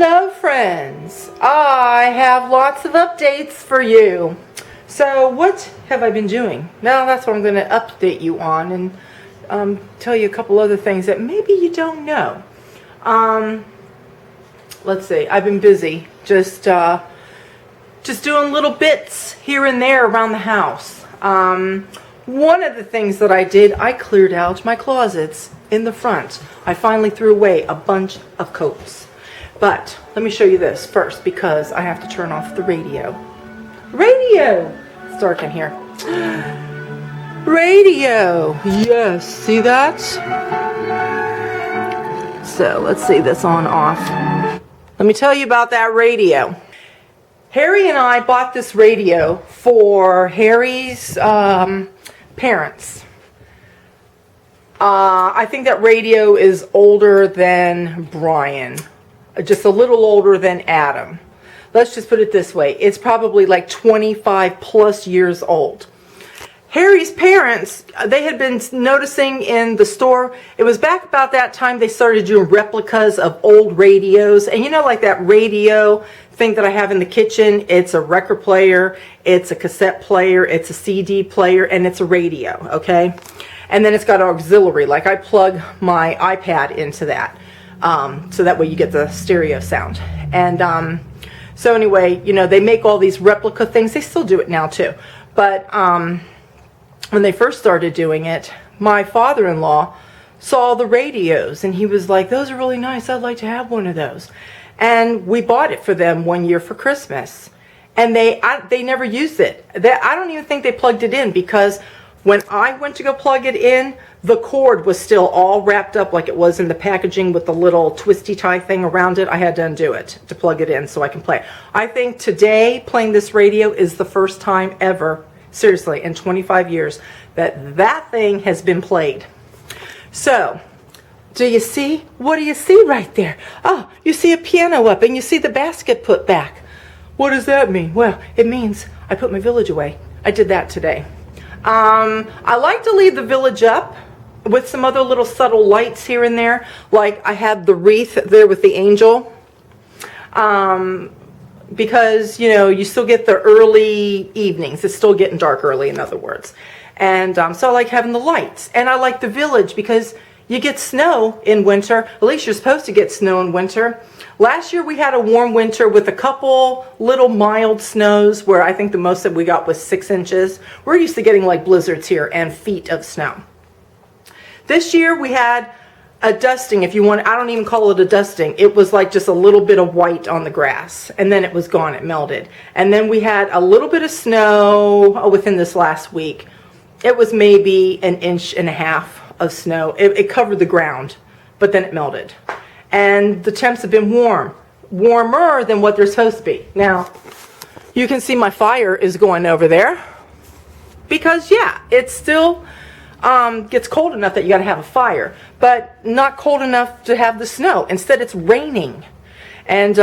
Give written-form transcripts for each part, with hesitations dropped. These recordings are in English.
Hello friends, I have lots of updates for you. So what have I been doing? Now that's what I'm going to update you on and tell you a couple other things that maybe you don't know. Let's see, I've been busy just doing little bits here and there around the house. One of the things that I did, I cleared out my closets in the front. I finally threw away a bunch of coats. But let me show you this first because I have to turn off the radio. Radio! It's dark in here. Radio! Yes, see that? So let's see this on off. Let me tell you about that radio. Harry and I bought this radio for Harry's parents. I think that radio is older than Brian. Just a little older than Adam. Let's just put it this way. It's probably like 25 plus years old. Harry's parents, they had been noticing in the store, it was back about that time they started doing replicas of old radios. And you know, like that radio thing that I have in the kitchen, it's a record player, it's a cassette player, it's a CD player, and it's a radio, okay? And then it's got auxiliary, like I plug my iPad into that. So that way you get the stereo sound. And so anyway, you know, they make all these replica things. They still do it now too. But when they first started doing it, my father-in-law saw the radios and he was like, those are really nice. I'd like to have one of those. And we bought it for them one year for Christmas. And they never used it. I don't even think they plugged it in because when I went to go plug it in, the cord was still all wrapped up like it was in the packaging with the little twisty tie thing around it. I had to undo it to plug it in so I can play. I think today playing this radio is the first time ever, seriously, in 25 years, that thing has been played. So, do you see? What do you see right there? Oh, you see a piano up and you see the basket put back. What does that mean? Well, it means I put my village away. I did that today. I like to leave the village up with some other little subtle lights here and there. Like I have the wreath there with the angel. Because, you know, you still get the early evenings. It's still getting dark early, in other words. And so I like having the lights. And I like the village because you get snow in winter. At least you're supposed to get snow in winter. Last year we had a warm winter with a couple little mild snows where I think the most that we got was 6 inches. We're used to getting like blizzards here and feet of snow. This year we had a dusting, if you want. I don't even call it a dusting. It was like just a little bit of white on the grass and then it was gone. It melted. And then we had a little bit of snow within this last week. It was maybe 1.5 inches of snow. It covered the ground, but then it melted. And the temps have been warmer than what they're supposed to be. Now, you can see my fire is going over there because, yeah, it still gets cold enough that you got to have a fire, but not cold enough to have the snow. Instead, it's raining. And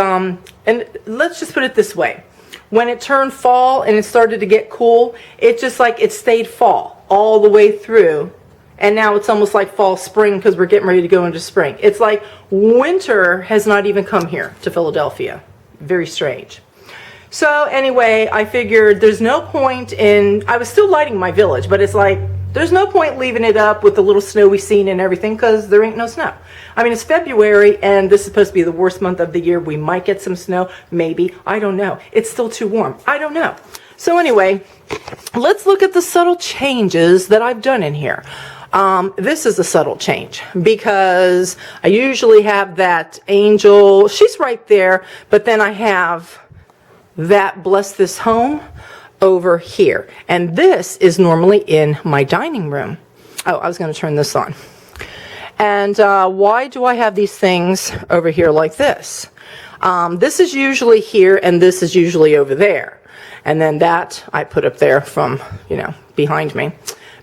let's just put it this way. When it turned fall and it started to get cool, it just like it stayed fall all the way through. And now it's almost like fall, spring, because we're getting ready to go into spring. It's like winter has not even come here to Philadelphia. Very strange. So anyway, I figured there's no point in, I was still lighting my village, but it's like, there's no point leaving it up with the little snowy scene and everything because there ain't no snow. I mean, it's February and this is supposed to be the worst month of the year. We might get some snow, maybe. I don't know. It's still too warm. I don't know. So anyway, let's look at the subtle changes that I've done in here. This is a subtle change because I usually have that angel. She's right there, but then I have that bless this home over here. And this is normally in my dining room. Oh, I was going to turn this on. And why do I have these things over here like this? This is usually here and this is usually over there. And then that I put up there from, you know, behind me.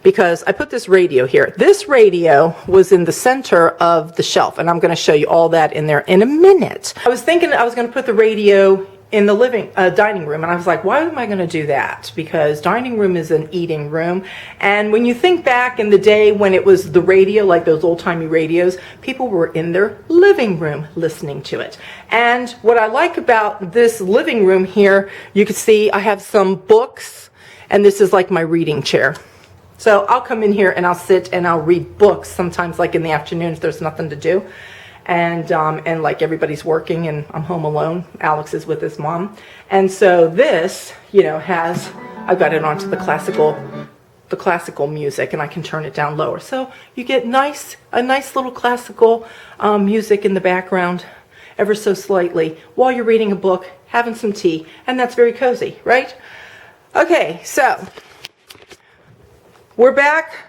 Because I put this radio here. This radio was in the center of the shelf, and I'm going to show you all that in there in a minute. I was thinking I was going to put the radio in the dining room, and I was like, why am I going to do that? Because dining room is an eating room, and when you think back in the day when it was the radio, like those old-timey radios, people were in their living room listening to it. And what I like about this living room here, you can see I have some books, and this is like my reading chair. So I'll come in here and I'll sit and I'll read books sometimes, like in the afternoon if there's nothing to do. And like everybody's working and I'm home alone. Alex is with his mom. And so this, you know, I've got it onto the classical music, and I can turn it down lower. So you get a nice little classical music in the background, ever so slightly, while you're reading a book, having some tea, and that's very cozy, right? Okay, so we're back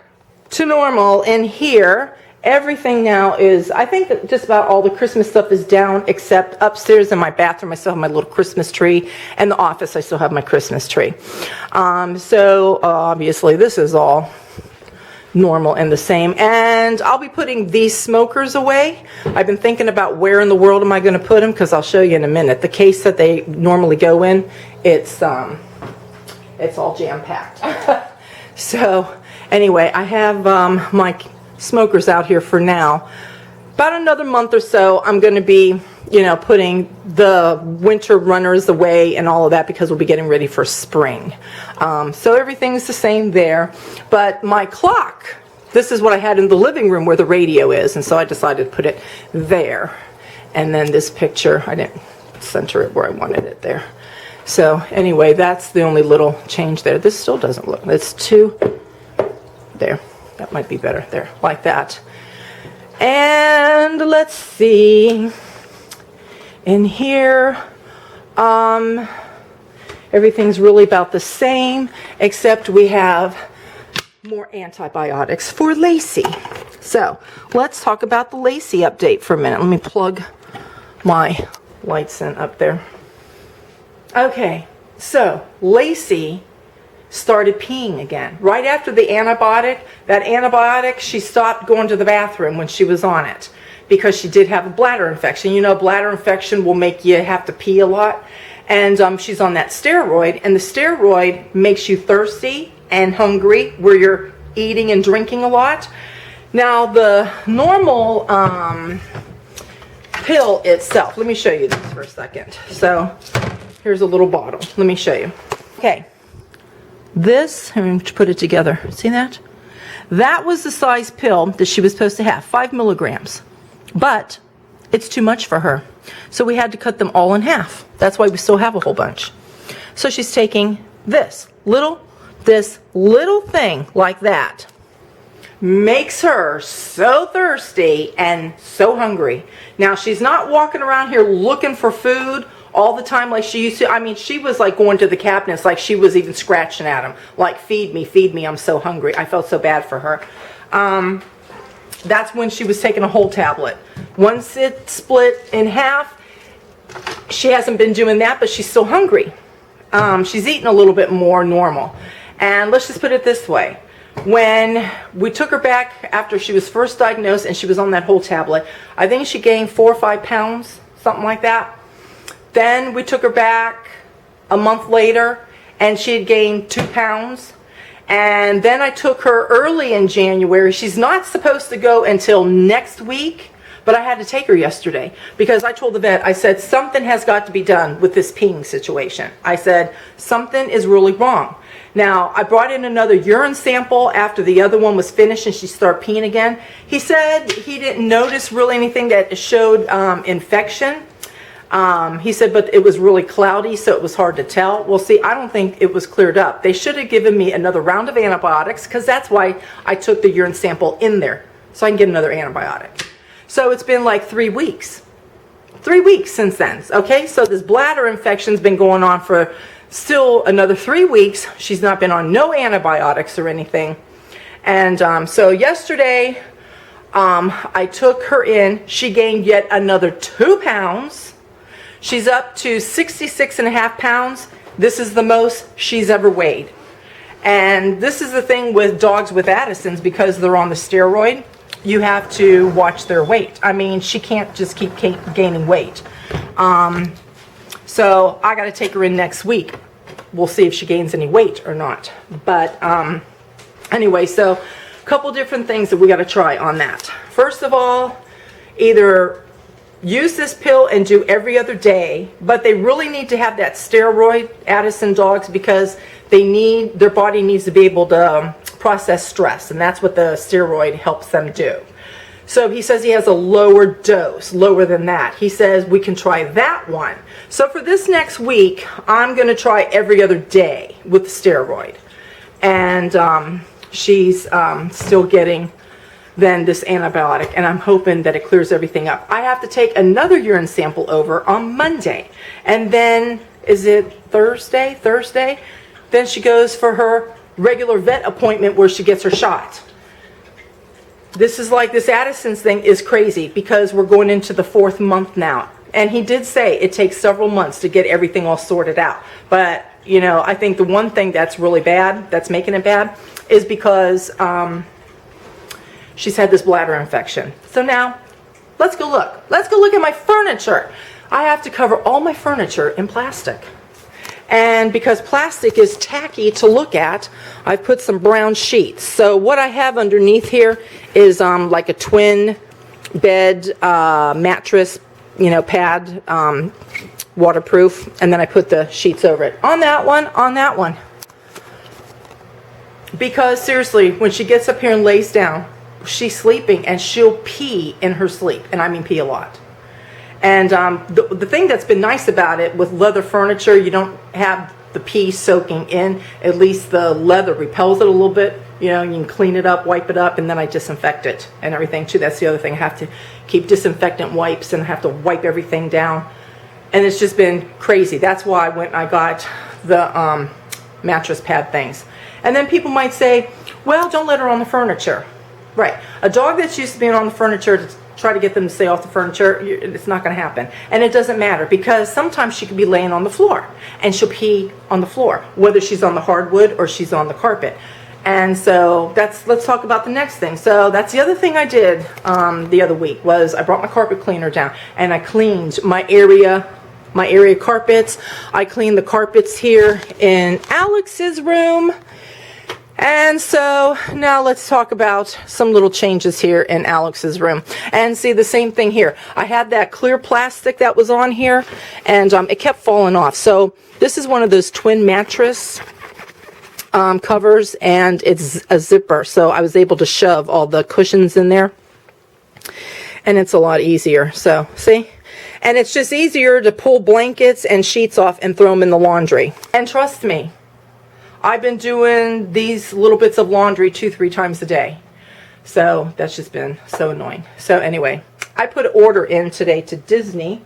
to normal in here. Everything now is, I think that just about all the Christmas stuff is down, except upstairs in my bathroom I still have my little Christmas tree, and the office I still have my Christmas tree. So obviously this is all normal and the same, and I'll be putting these smokers away. I've been thinking about where in the world am I going to put them, because I'll show you in a minute. The case that they normally go in, it's all jam-packed. So anyway, I have my smokers out here for now. About another month or so, I'm going to be, you know, putting the winter runners away and all of that, because we'll be getting ready for spring. So everything's the same there. But my clock, this is what I had in the living room where the radio is, and so I decided to put it there. And then this picture, I didn't center it where I wanted it there. So anyway, that's the only little change there. This still doesn't look, it's too, there. That might be better there, like that. And let's see. In here, everything's really about the same, except we have more antibiotics for Lacey. So let's talk about the Lacey update for a minute. Let me plug my lights in up there. Okay, so Lacey started peeing again. Right after the antibiotic, she stopped going to the bathroom when she was on it, because she did have a bladder infection. You know, bladder infection will make you have to pee a lot. And she's on that steroid, and the steroid makes you thirsty and hungry where you're eating and drinking a lot. Now, the normal pill itself, let me show you this for a second. So here's a little bottle. Let me show you. Okay. This, I'm going to put it together. See that? That was the size pill that she was supposed to have, 5 milligrams. But it's too much for her. So we had to cut them all in half. That's why we still have a whole bunch. So she's taking this little thing like that. Makes her so thirsty and so hungry. Now, she's not walking around here looking for food all the time like she used to. I mean, she was like going to the cabinets, like she was even scratching at them, like, feed me, I'm so hungry. I felt so bad for her. That's when she was taking a whole tablet. Once it's split in half, she hasn't been doing that, but she's still hungry. She's eating a little bit more normal. And let's just put it this way. When we took her back after she was first diagnosed and she was on that whole tablet, I think she gained 4 or 5 pounds, something like that. Then we took her back a month later, and she had gained 2 pounds. And then I took her early in January. She's not supposed to go until next week, but I had to take her yesterday because I told the vet, I said, something has got to be done with this peeing situation. I said, something is really wrong. Now, I brought in another urine sample after the other one was finished and she started peeing again. He said he didn't notice really anything that showed infection. He said, but it was really cloudy, so it was hard to tell. Well, see, I don't think it was cleared up. They should have given me another round of antibiotics, because that's why I took the urine sample in there, so I can get another antibiotic. So it's been like 3 weeks. 3 weeks since then, okay? So this bladder infection's been going on for still another 3 weeks. She's not been on no antibiotics or anything. And so yesterday, I took her in. She gained yet another 2 pounds. She's up to 66.5 pounds. This is the most she's ever weighed. And this is the thing with dogs with Addison's, because they're on the steroid, you have to watch their weight. I mean, she can't just keep gaining weight. So I got to take her in next week. We'll see if she gains any weight or not. But anyway, so a couple different things that we got to try on that. First of all, either use this pill and do every other day, but they really need to have that steroid, Addison dogs, because their body needs to be able to process stress, and that's what the steroid helps them do. So he says he has a lower dose, lower than that. He says we can try that one. So for this next week, I'm going to try every other day with the steroid. And she's still getting then this antibiotic, and I'm hoping that it clears everything up. I have to take another urine sample over on Monday. And then, is it Thursday? Then she goes for her regular vet appointment where she gets her shot. This is like, this Addison's thing is crazy because we're going into the 4th month now. And he did say it takes several months to get everything all sorted out. But, you know, I think the one thing that's really bad, that's making it bad, is because she's had this bladder infection. So now, let's go look. Let's go look at my furniture. I have to cover all my furniture in plastic. And because plastic is tacky to look at, I've put some brown sheets. So what I have underneath here is like a twin bed mattress, you know, pad, waterproof. And then I put the sheets over it. On that one. Because seriously, when she gets up here and lays down, she's sleeping and she'll pee in her sleep. And I mean pee a lot. And the thing that's been nice about it, with leather furniture, you don't have the pee soaking in. At least the leather repels it a little bit. You know, you can clean it up, wipe it up, and then I disinfect it and everything too. That's the other thing. I have to keep disinfectant wipes and I have to wipe everything down. And it's just been crazy. That's why when I got the mattress pad things. And then people might say, well, don't let her on the furniture. Right. A dog that's used to being on the furniture, to try to get them to stay off the furniture, it's not going to happen. And it doesn't matter, because sometimes she could be laying on the floor and she'll pee on the floor, whether she's on the hardwood or she's on the carpet. And so let's talk about the next thing. So that's the other thing I did the other week, was I brought my carpet cleaner down and I cleaned my area carpets. I cleaned the carpets here in Alex's room. And so now let's talk about some little changes here in Alex's room. And see, the same thing here. I had that clear plastic that was on here, and it kept falling off. So this is one of those twin mattress covers, and it's a zipper. So I was able to shove all the cushions in there, and it's a lot easier. So see? And it's just easier to pull blankets and sheets off and throw them in the laundry. And trust me, I've been doing these little bits of laundry 2-3 times a day. So that's just been so annoying. So anyway, I put an order in today to Disney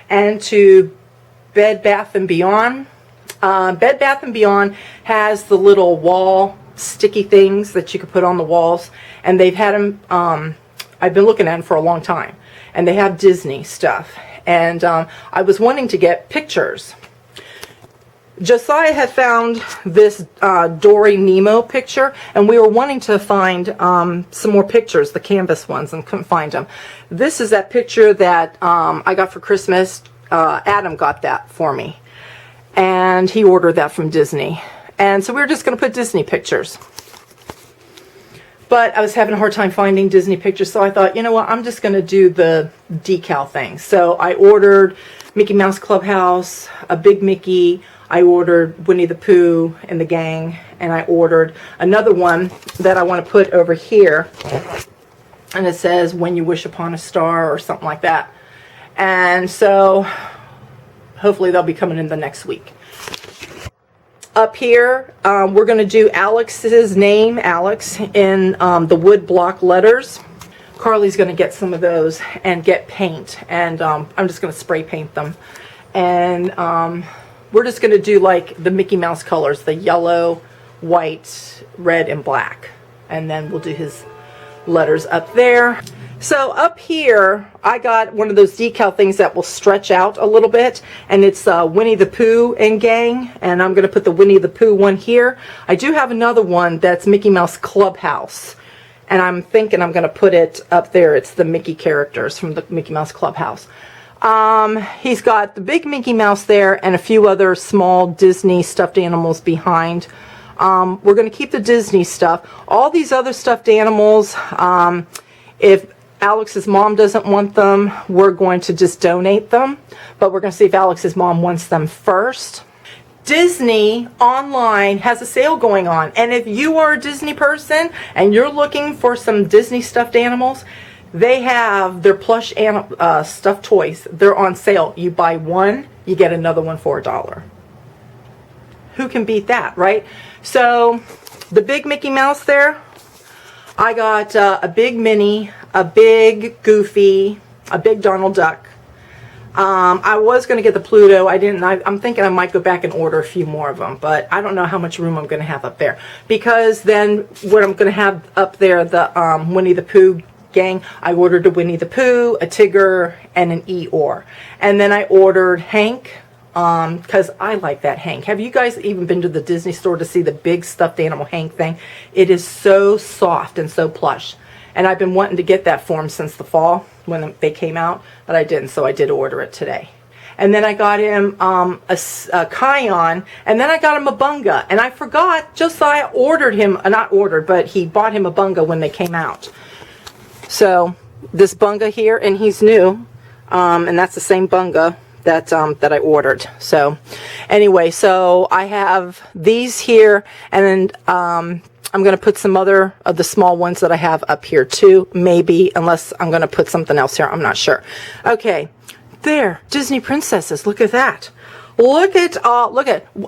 and to Bed Bath & Beyond. Bed Bath & Beyond has the little wall sticky things that you can put on the walls. And they've had them, I've been looking at them for a long time. And they have Disney stuff. And I was wanting to get pictures. Josiah had found this Dory Nemo picture, and we were wanting to find some more pictures, the canvas ones, and couldn't find them. This is that picture that I got for Christmas. Adam got that for me, and he ordered that from Disney. And so we were just going to put Disney pictures. But I was having a hard time finding Disney pictures, so I thought, you know what, I'm just going to do the decal thing. So I ordered Mickey Mouse Clubhouse, a Big Mickey. I ordered Winnie the Pooh and the gang, and I ordered another one that I want to put over here, and it says "When You Wish Upon a Star" or something like that. And so hopefully they'll be coming in the next week. Up here, we're going to do Alex's name, Alex, in the wood block letters. Carly's going to get some of those and get paint, and I'm just going to spray paint them. And we're just going to do like the Mickey Mouse colors, the yellow, white, red, and black. And then we'll do his letters up there. So up here, I got one of those decal things that will stretch out a little bit. And it's Winnie the Pooh and gang. And I'm going to put the Winnie the Pooh one here. I do have another one that's Mickey Mouse Clubhouse. And I'm thinking I'm going to put it up there. It's the Mickey characters from the Mickey Mouse Clubhouse. He's got the big Mickey Mouse there and a few other small Disney stuffed animals behind. We're going to keep the Disney stuff. All these other stuffed animals, if Alex's mom doesn't want them, we're going to just donate them. But we're going to see if Alex's mom wants them first. Disney online has a sale going on. And if you are a Disney person and you're looking for some Disney stuffed animals, they have their plush stuffed toys. They're on sale. You buy one, you get another one for $1. Who can beat that, right? So the big Mickey Mouse there, I got a big Minnie, a big Goofy, a big Donald Duck. I was going to get the Pluto. I didn't. I'm thinking I might go back and order a few more of them, but I don't know how much room I'm going to have up there. Because then what I'm going to have up there, the Winnie the Pooh gang, I ordered a Winnie the Pooh, a Tigger, and an Eeyore. And then I ordered Hank, because I like that Hank. Have you guys even been to the Disney store to see the big stuffed animal Hank thing? It is so soft and so plush. And I've been wanting to get that for him since the fall when they came out, but I didn't, so I did order it today. And then I got him a Kion, and then I got him a Bunga. And I forgot, Josiah ordered him, not ordered, but he bought him a Bunga when they came out. So this Bunga here, and he's new, and that's the same Bunga that I ordered. So anyway, so I have these here, and then I'm going to put some other of the small ones that I have up here too, maybe, unless I'm going to put something else here. I'm not sure. Okay, there, Disney princesses. Look at that. Look at,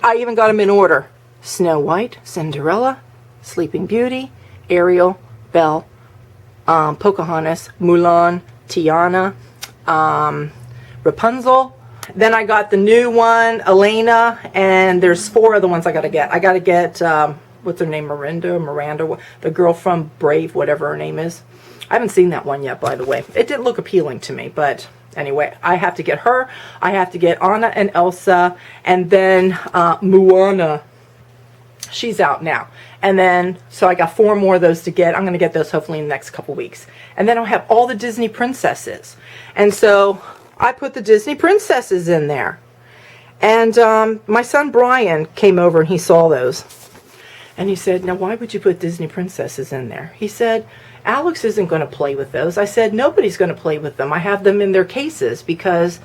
I even got them in order. Snow White, Cinderella, Sleeping Beauty, Ariel, Belle, Pocahontas, Mulan, Tiana, Rapunzel. Then I got the new one, Elena, and there's 4 other ones I got to get. I got to get, what's her name, Miranda, the girl from Brave, whatever her name is. I haven't seen that one yet, by the way. It didn't look appealing to me, but anyway, I have to get her. I have to get Anna and Elsa, and then Moana. She's out now. And then, so I got 4 more of those to get. I'm going to get those hopefully in the next couple weeks. And then I'll have all the Disney princesses. And so I put the Disney princesses in there. And my son Brian came over and he saw those. And he said, now why would you put Disney princesses in there? He said, Alex isn't going to play with those. I said, nobody's going to play with them. I have them in their cases because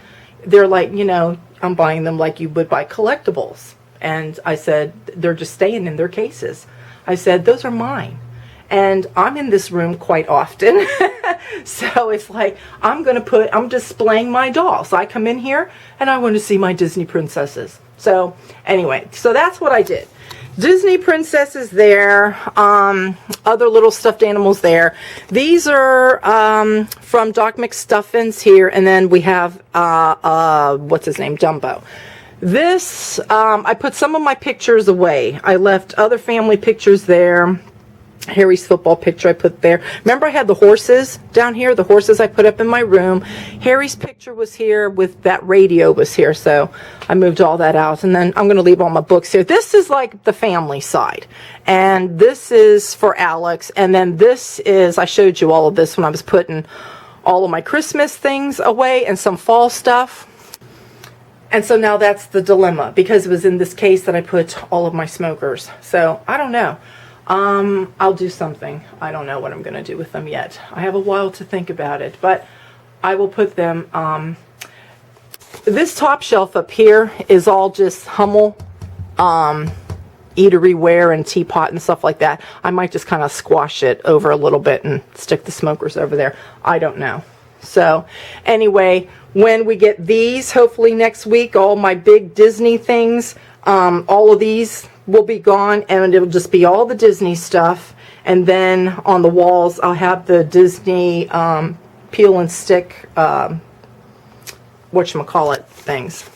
they're like, you know, I'm buying them like you would buy collectibles. And I said, they're just staying in their cases. I said, those are mine. And I'm in this room quite often. So it's like, I'm displaying my dolls. So I come in here and I want to see my Disney princesses. So anyway, so that's what I did. Disney princesses there, other little stuffed animals there. These are from Doc McStuffins here, and then we have, what's his name, Dumbo. This, I put some of my pictures away. I left other family pictures there. Harry's football picture I put there. Remember I had the horses down here, the horses I put up in my room. Harry's picture was here with that radio was here, so I moved all that out. And then I'm going to leave all my books here. This is like the family side. And this is for Alex. And then this is, I showed you all of this when I was putting all of my Christmas things away and some fall stuff. And so now that's the dilemma because it was in this case that I put all of my smokers. So I don't know. I'll do something. I don't know what I'm going to do with them yet. I have a while to think about it, but I will put them, this top shelf up here is all just Hummel, eatery ware and teapot and stuff like that. I might just kind of squash it over a little bit and stick the smokers over there. I don't know. So anyway, when we get these, hopefully next week, all my big Disney things, all of these will be gone and it'll just be all the Disney stuff. And then on the walls I'll have the Disney peel and stick whatchamacallit things,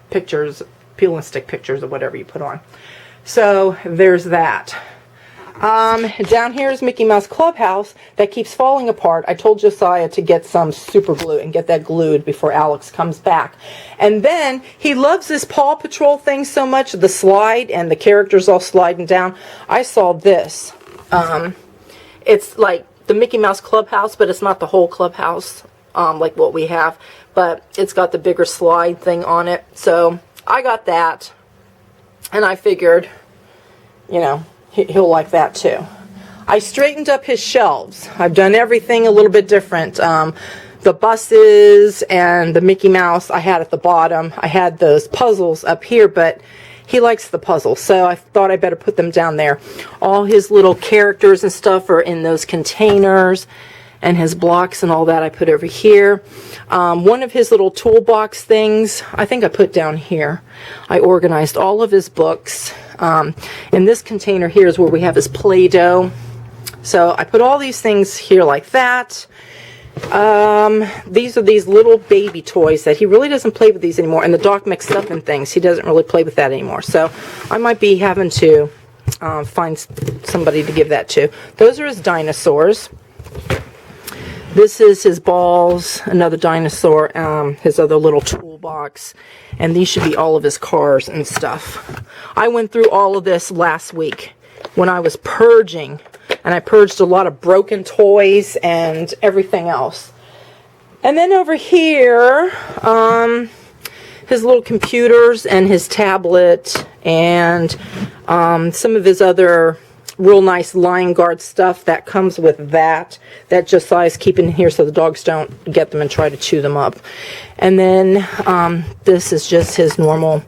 pictures, peel and stick pictures or whatever you put on. So there's that. Down here is Mickey Mouse Clubhouse that keeps falling apart. I told Josiah to get some super glue and get that glued before Alex comes back. And then he loves this Paw Patrol thing so much, the slide and the characters all sliding down. I saw this. It's like the Mickey Mouse Clubhouse, but it's not the whole clubhouse. like what we have, but it's got the bigger slide thing on it. So I got that, and I figured, you know, he'll like that too. I straightened up his shelves. I've done everything a little bit different. The buses and the Mickey Mouse I had at the bottom. I had those puzzles up here, but he likes the puzzles, so I thought I better put them down there. All his little characters and stuff are in those containers, and his blocks and all that I put over here. One of his little toolbox things, I think I put down here. I organized all of his books. In this container here is where we have his Play-Doh. So I put all these things here like that. These are these little baby toys that he really doesn't play with these anymore, and the Doc McStuffin and things, he doesn't really play with that anymore. So I might be having to find somebody to give that to. Those are his dinosaurs. This is his balls, another dinosaur, his other little toolbox, and these should be all of his cars and stuff. I went through all of this last week when I was purging, and I purged a lot of broken toys and everything else. And then over here, his little computers and his tablet and some of his other real nice Lion Guard stuff that comes with that Josiah's keeping here so the dogs don't get them and try to chew them up. And then this is just his normal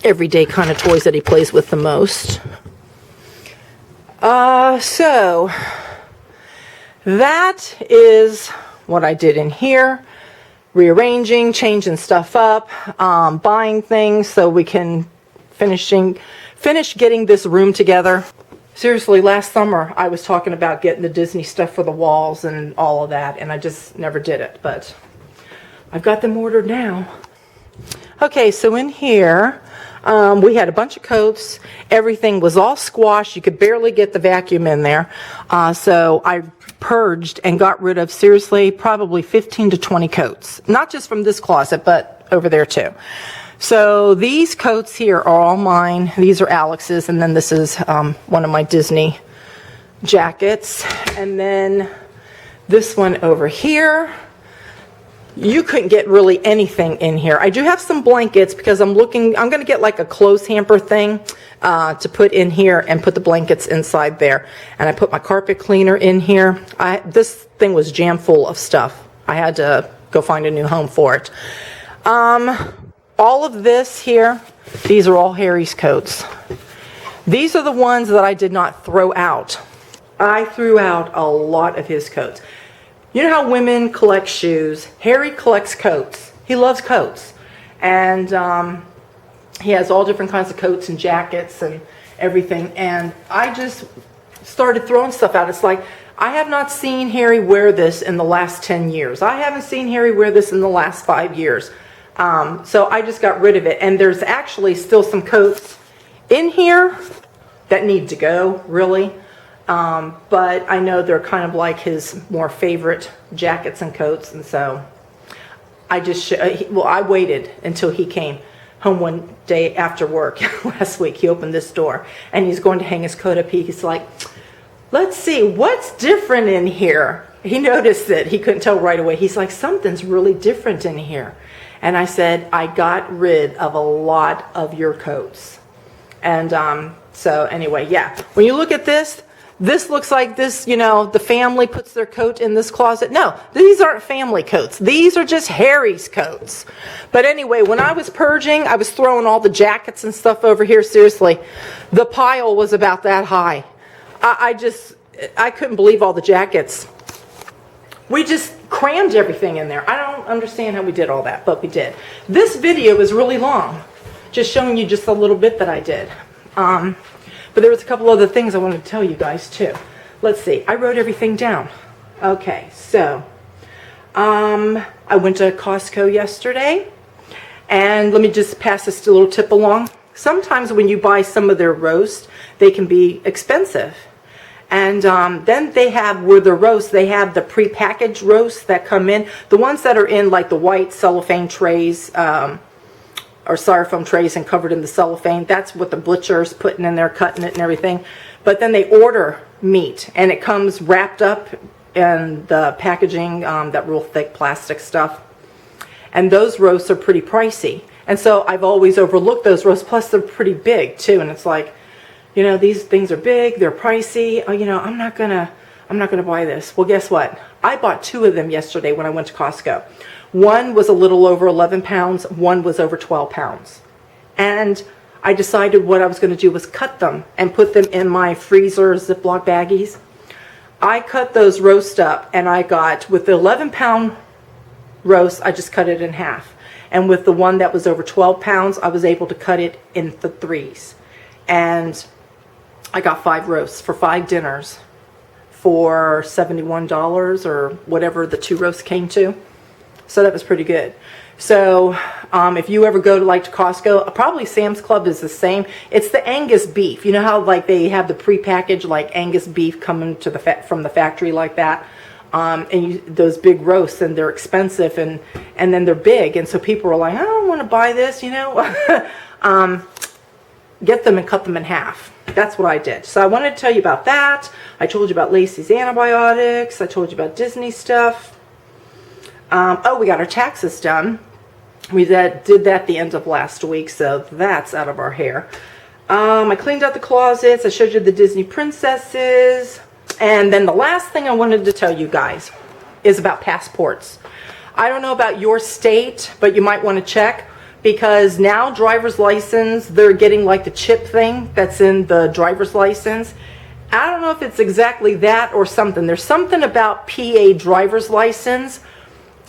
everyday kind of toys that he plays with the most. So that is what I did in here. Rearranging, changing stuff up, buying things so we can finish getting this room together. Seriously, last summer I was talking about getting the Disney stuff for the walls and all of that, and I just never did it, but I've got them ordered now. Okay, so in here we had a bunch of coats. Everything was all squashed. You could barely get the vacuum in there. So I purged and got rid of, seriously, probably 15 to 20 coats. Not just from this closet, but over there too. So these coats here are all mine. These are Alex's, and then this is one of my Disney jackets. And then this one over here. You couldn't get really anything in here. I do have some blankets because I'm going to get like a clothes hamper thing to put in here and put the blankets inside there. And I put my carpet cleaner in here. This thing was jam full of stuff. I had to go find a new home for it. All of this here, these are all Harry's coats. These are the ones that I did not throw out. I threw out a lot of his coats. You know how women collect shoes? Harry collects coats. He loves coats. And he has all different kinds of coats and jackets and everything. And I just started throwing stuff out. It's like, I have not seen Harry wear this in the last 10 years. I haven't seen Harry wear this in the last 5 years. So I just got rid of it. And there's actually still some coats in here that need to go, really. But I know they're kind of like his more favorite jackets and coats, and so I just I waited until he came home one day after work last week. He opened this door and he's going to hang his coat up. He's like, let's see what's different in here. He noticed it. He couldn't tell right away. He's like, something's really different in here. And I said, I got rid of a lot of your coats. And so anyway, yeah, when you look at this looks like this, you know, the family puts their coat in this closet. No, these aren't family coats. These are just Harry's coats. But anyway, when I was purging, I was throwing all the jackets and stuff over here. Seriously, the pile was about that high. I couldn't believe all the jackets. We just crammed everything in there. I don't understand how we did all that, but we did. This video is really long, just showing you just a little bit that I did. But there was a couple other things I wanted to tell you guys too. Let's see. I wrote everything down. Okay, so I went to Costco yesterday, and let me just pass this little tip along. Sometimes when you buy some of their roast, they can be expensive. And then they have, with the roast, they have the prepackaged roasts that come in. The ones that are in like the white cellophane trays, or styrofoam trays and covered in the cellophane. That's what the butcher's putting in there, cutting it and everything. But then they order meat, and it comes wrapped up and the packaging, that real thick plastic stuff. And those roasts are pretty pricey. And so I've always overlooked those roasts, plus they're pretty big too. And it's like, you know, these things are big, they're pricey. Oh, you know, I'm not gonna buy this. Well, guess what? I bought 2 of them yesterday when I went to Costco. One was a little over 11 pounds, one was over 12 pounds. And I decided what I was going to do was cut them and put them in my freezer Ziploc baggies. I cut those roast up, and I got, with the 11-pound roast, I just cut it in half. And with the one that was over 12 pounds, I was able to cut it in the 3s. And I got 5 roasts for 5 dinners for $71 or whatever the 2 roasts came to. So that was pretty good. So if you ever go to Costco, probably Sam's Club is the same. It's the Angus beef. You know how like they have the prepackaged like Angus beef coming to from the factory like that, and those big roasts, and they're expensive, and then they're big, and so people are like, I don't want to buy this, you know. Get them and cut them in half. That's what I did. So I wanted to tell you about that. I told you about Lacey's antibiotics. I told you about Disney stuff. Oh, we got our taxes done. We did that the end of last week, so that's out of our hair. I cleaned out the closets. I showed you the Disney princesses. And then the last thing I wanted to tell you guys is about passports. I don't know about your state, but you might want to check, because now driver's license, they're getting like the chip thing that's in the driver's license. I don't know if it's exactly that or something. There's something about PA driver's license.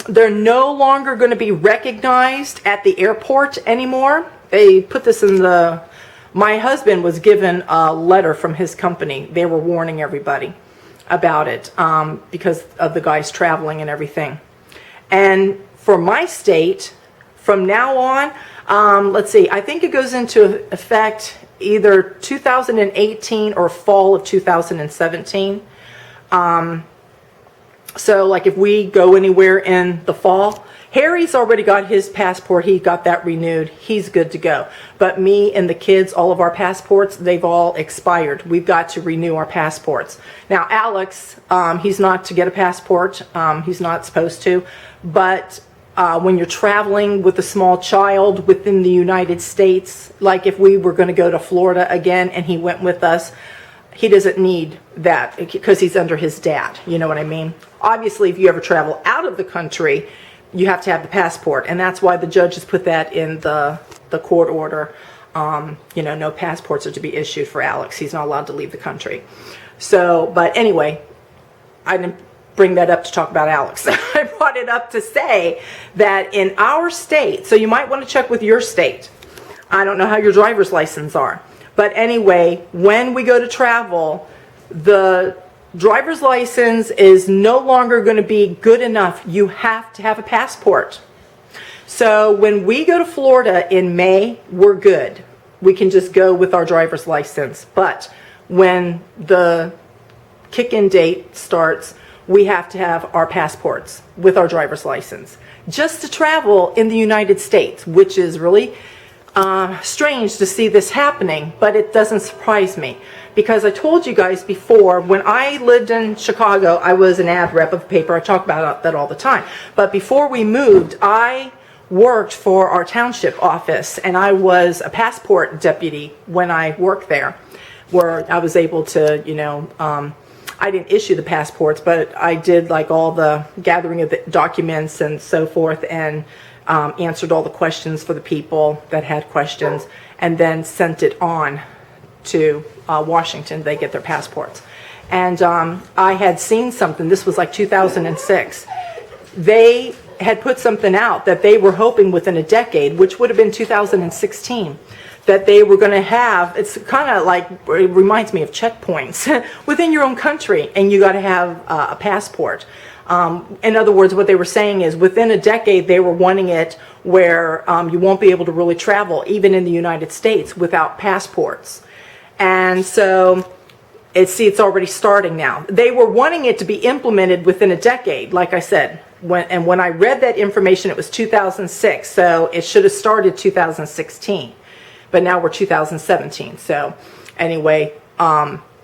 They're no longer going to be recognized at the airport anymore. They put this in the... My husband was given a letter from his company. They were warning everybody about it because of the guys traveling and everything. And for my state, from now on, let's see, I think it goes into effect either 2018 or fall of 2017. So like if we go anywhere in the fall, Harry's already got his passport. He got that renewed. He's good to go. But me and the kids, all of our passports, they've all expired. We've got to renew our passports. Now Alex, he's not to get a passport. He's not supposed to. But when you're traveling with a small child within the United States, like if we were going to go to Florida again and he went with us, he doesn't need that because he's under his dad. You know what I mean? Obviously, if you ever travel out of the country, you have to have the passport. And that's why the judge has put that in the court order. You know, no passports are to be issued for Alex. He's not allowed to leave the country. So, but anyway, I didn't bring that up to talk about Alex. I brought it up to say that in our state, so you might want to check with your state. I don't know how your driver's license are. But anyway, when we go to travel, the driver's license is no longer going to be good enough. You have to have a passport. So when we go to Florida in May, we're good. We can just go with our driver's license. But when the kick-in date starts, we have to have our passports with our driver's license just to travel in the United States, which is really strange to see this happening, but it doesn't surprise me because I told you guys before, when I lived in Chicago, I was an ad rep of a paper. I talk about that all the time. But before we moved, I worked for our township office, and I was a passport deputy when I worked there, where I was able to, you know, I didn't issue the passports, but I did like all the gathering of the documents and so forth, and answered all the questions for the people that had questions, and then sent it on to Washington. They get their passports. And I had seen something, this was like 2006. They had put something out that they were hoping within a decade, which would have been 2016, that they were going to have, it's kind of like, it reminds me of checkpoints within your own country, and you got to have a passport. In other words, what they were saying is within a decade, they were wanting it where you won't be able to really travel, even in the United States, without passports. And so, it's already starting now. They were wanting it to be implemented within a decade, like I said. When I read that information, it was 2006, so it should have started 2016. But now we're 2017. So anyway,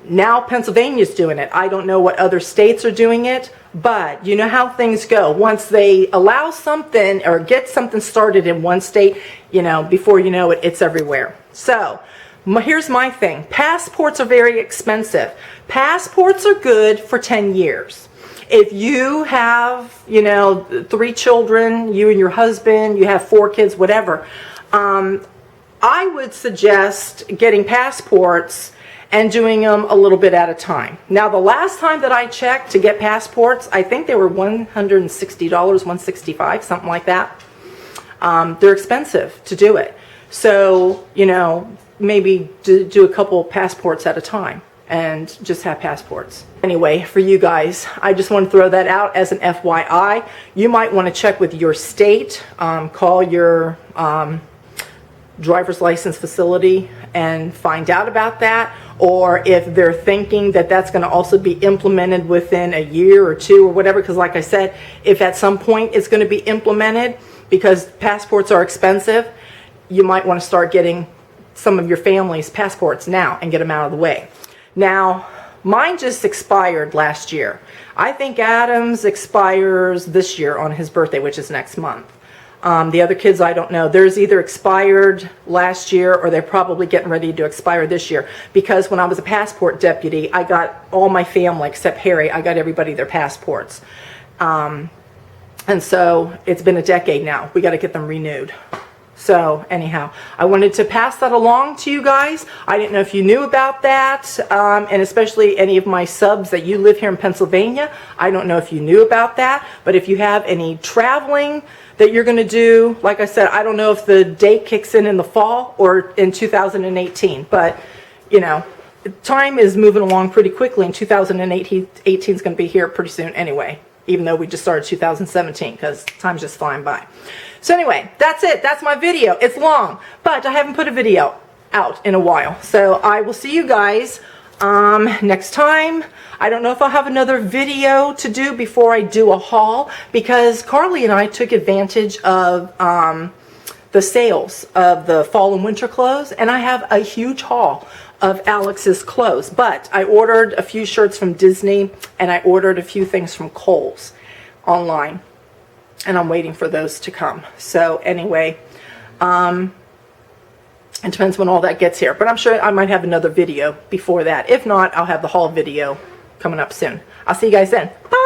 Now Pennsylvania's doing it. I don't know what other states are doing it, but you know how things go. Once they allow something or get something started in one state, you know, before you know it, it's everywhere. So here's my thing. Passports are very expensive. Passports are good for 10 years. If you have, you know, 3 children, you and your husband, you have 4 kids, whatever, I would suggest getting passports and doing them a little bit at a time. Now, the last time that I checked to get passports, I think they were $160, $165, something like that. They're expensive to do it. So, you know, maybe do a couple passports at a time and just have passports. Anyway, for you guys, I just want to throw that out as an FYI. You might want to check with your state, call your driver's license facility and find out about that, or if they're thinking that that's going to also be implemented within a year or 2 or whatever, because like I said, if at some point it's going to be implemented, because passports are expensive, you might want to start getting some of your family's passports now and get them out of the way. Now, mine just expired last year. I think Adam's expires this year on his birthday, which is next month. The other kids, I don't know. Theirs either expired last year or they're probably getting ready to expire this year. Because when I was a passport deputy, I got all my family, except Harry, I got everybody their passports. And so it's been a decade now. We got to get them renewed. So anyhow, I wanted to pass that along to you guys. I didn't know if you knew about that, and especially any of my subs that you live here in Pennsylvania. I don't know if you knew about that, but if you have any traveling that you're going to do, like I said, I don't know if the date kicks in the fall or in 2018, but you know, time is moving along pretty quickly, and 2018 is going to be here pretty soon anyway, even though we just started 2017, because time's just flying by. So anyway, that's it. That's my video. It's long, but I haven't put a video out in a while. So I will see you guys next time. I don't know if I'll have another video to do before I do a haul, because Carly and I took advantage of the sales of the fall and winter clothes, and I have a huge haul of Alex's clothes. But I ordered a few shirts from Disney, and I ordered a few things from Kohl's online, and I'm waiting for those to come. So anyway, it depends when all that gets here, but I'm sure I might have another video before that. If not, I'll have the haul video coming up soon. I'll see you guys then. Bye.